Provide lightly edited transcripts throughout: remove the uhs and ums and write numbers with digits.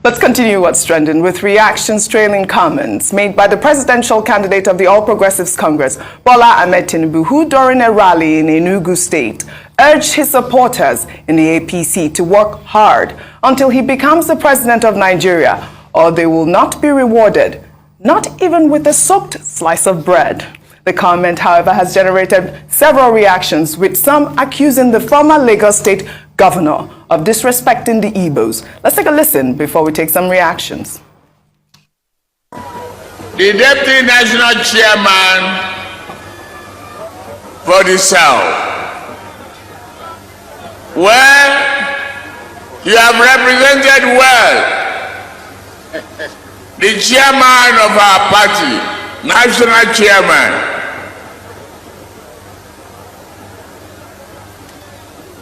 Let's continue what's trending with reactions trailing comments made by the presidential candidate of the All Progressives Congress, Bola Ahmed Tinubu, who during a rally in Enugu State urged his supporters in the APC to work hard until he becomes the president of Nigeria, or they will not be rewarded, not even with a soaked slice of bread. The comment, however, has generated several reactions, with some accusing the former Lagos State governor of disrespecting the Igbos. Let's take a listen before we take some reactions. The Deputy National Chairman for the South, where you have represented well the chairman of our party, national chairman.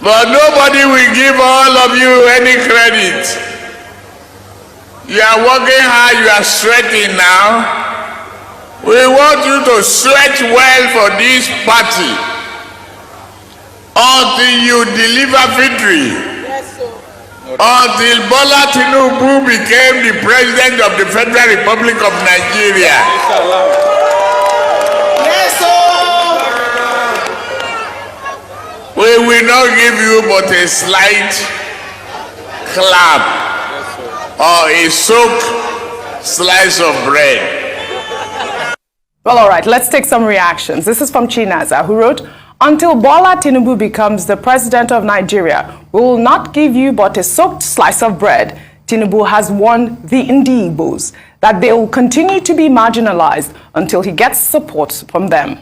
But nobody will give all of you any credit. You are working hard, you are sweating now. We want you to sweat well for this party until you deliver victory. Yes, sir. Until Bola Tinubu became the president of the Federal Republic of Nigeria. Yes, sir. We will not give you but a slight clap or a soaked slice of bread. Well, all right, let's take some reactions. This is from Chinaza, who wrote, "Until Bola Tinubu becomes the president of Nigeria, we will not give you but a soaked slice of bread. Tinubu has warned the Igbos that they will continue to be marginalized until he gets support from them."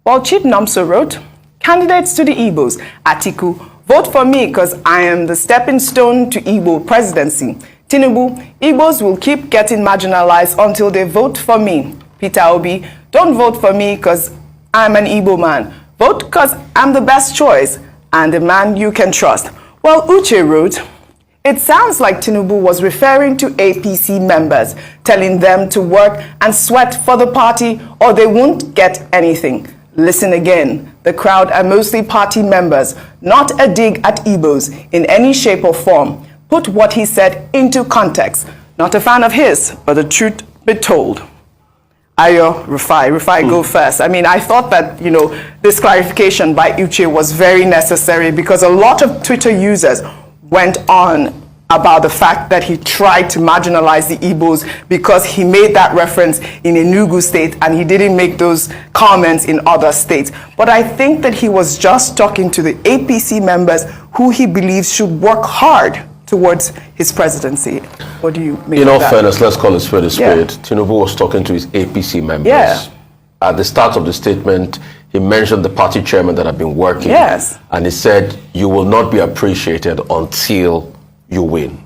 While Chief Nomso wrote, "Candidates to the Igbos, Atiku, vote for me because I am the stepping stone to Igbo presidency. Tinubu, Igbos will keep getting marginalized until they vote for me. Peter Obi, don't vote for me because I'm an Igbo man. Vote because I'm the best choice and the man you can trust." Well, Uche wrote, "It sounds like Tinubu was referring to APC members, telling them to work and sweat for the party or they won't get anything. Listen again. The crowd are mostly party members, not a dig at Igbos in any shape or form. Put what he said into context. Not a fan of his, but the truth be told." Ayo, Rufai, go first. I mean, I thought that, this clarification by Uche was very necessary because a lot of Twitter users went on about the fact that he tried to marginalize the Igbos because he made that reference in Enugu State and he didn't make those comments in other states. But I think that he was just talking to the APC members who he believes should work hard towards his presidency. What do you make of that? In all fairness, let's call it spade a spade. Yeah. Tinubu was talking to his APC members. Yeah. At the start of the statement, he mentioned the party chairman that had been working. Yes. And he said, "You will not be appreciated until you win."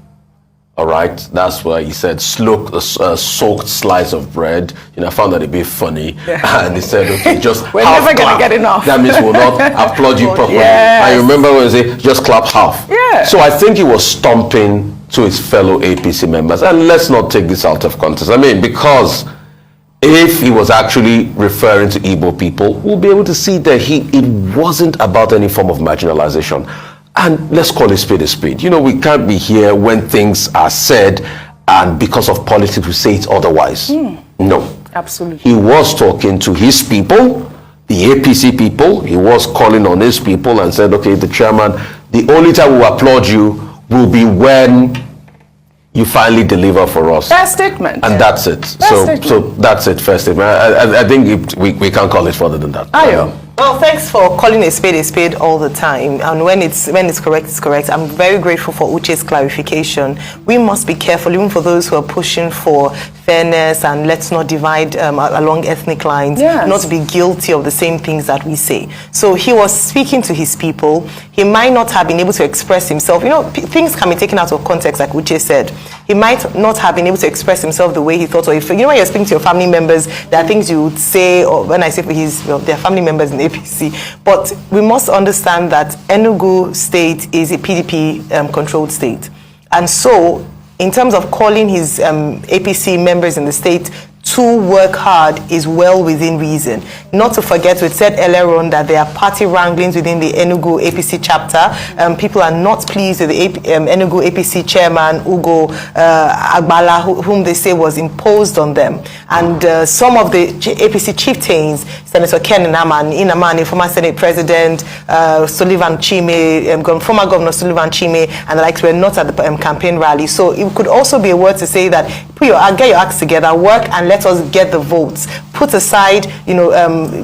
All right, that's why he said soaked slice of bread. I found that a bit funny. Yeah. And he said, "Okay, just we're half never clap. Gonna get enough." That means we'll not applaud you properly." Yes. I remember when he said, "Just clap half." Yeah. So I think he was stomping to his fellow APC members. And let's not take this out of context. I mean, because if he was actually referring to Igbo people, we'll be able to see that it wasn't about any form of marginalization. And let's call it spade a spade. We can't be here when things are said and because of politics we say it's otherwise. No. Absolutely. He was talking to his people, the APC people. He was calling on his people and said, "Okay, the chairman, the only time we will applaud you will be when you finally deliver for us." Fair statement. And that's it. So that's it, fair statement. I think we can't call it further than that. Ayo. Well, thanks for calling a spade all the time. And when it's correct, it's correct. I'm very grateful for Uche's clarification. We must be careful, even for those who are pushing for fairness and let's not divide along ethnic lines, yes, not be guilty of the same things that we say. So he was speaking to his people. He might not have been able to express himself. Things can be taken out of context, like Uche said. He might not have been able to express himself the way he thought, or if when you're speaking to your family members, there are things you would say, or when I say they're family members in APC. But we must understand that Enugu State is a PDP controlled state. And so, in terms of calling his APC members in the state to to work hard is well within reason. Not to forget, we said earlier on that there are party wranglings within the Enugu APC chapter. People are not pleased with the Enugu APC chairman, Ugo Agbala, whom they say was imposed on them. And some of the APC chieftains, Senator Ken Inamani, former Senate President, Sullivan Chime, former Governor Sullivan Chime, and the likes were not at the campaign rally. So it could also be a word to say that get your acts together, work, and let us get the votes. Put aside,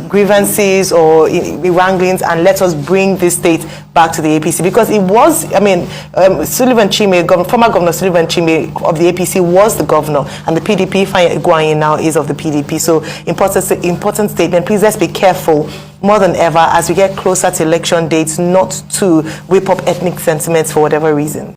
grievances or wranglings, and let us bring this state back to the APC, because it was, Sullivan Chime, former Governor Sullivan Chime of the APC was the governor, and the PDP, Ifeanyi Iguanyi, now is of the PDP. So important statement. Please, let's be careful more than ever as we get closer to election dates, not to whip up ethnic sentiments for whatever reason.